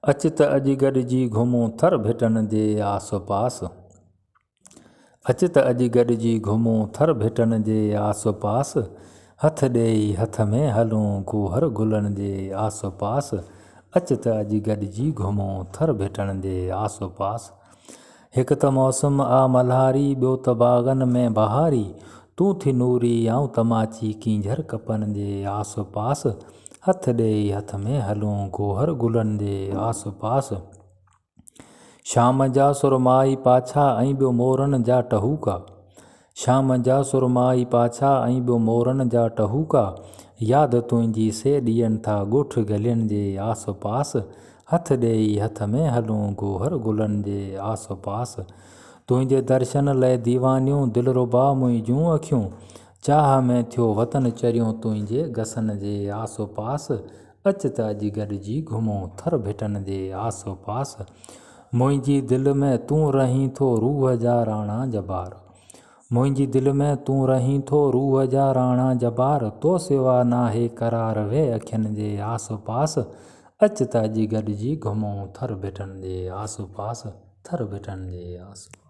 अच त अॼु गॾिजी घुमूं थर भिटनि जे आस पास। अच त अॼु गॾिजी घुमूं थर भिटनि जे आस पास। हथ ॾेई हथ में हलूं कुहर गुलनि जे आस पास। अच त अॼु गॾिजी घुमूं थर भिटनि जे आस पास। हिकु त मौसम आ मल्हारी, ॿियो त बाग़नि में बहारी। तूं थी नूरी आऊं तमाची कींझर कपनि जे आस पास। हथ ॾेई हथ में हलूं कुहर गुलनि जे आस पास। शाम जा सुरमाई पाछा ऐं ॿियो मोरनि जा टहूका। शाम जा सुरमाई पाछा ऐं ॿियो मोरनि जा टहूका। यादि तुंहिंजी से ॾियनि था ॻोठ गलियुनि जे आस पास। हथ ॾेई हथ में हलूं कुहर गुलनि जे आस पास। तुंहिंजे दर्शन लाइ दीवानियूं दिलरुबा मुंहिंजूं अखियूं। चाह में थियो वतन चरियूं तुंहिंजे गसनि जे आस पास। अच त अॼु गॾिजी घुमूं थर भिटनि जे आस पास। मुंहिंजी दिलि में तूं रहीं थो रूह जा राणा जबार। मुंहिंजी दिलि में तूं रहीं थो रूह जा राणा जबार। तो सिवा नाहे करार वे अखियुनि जे आस पास। अच त अॼु गॾिजी घुमूं थर भिटनि जे आस पास। थर भिटनि जे आस पास।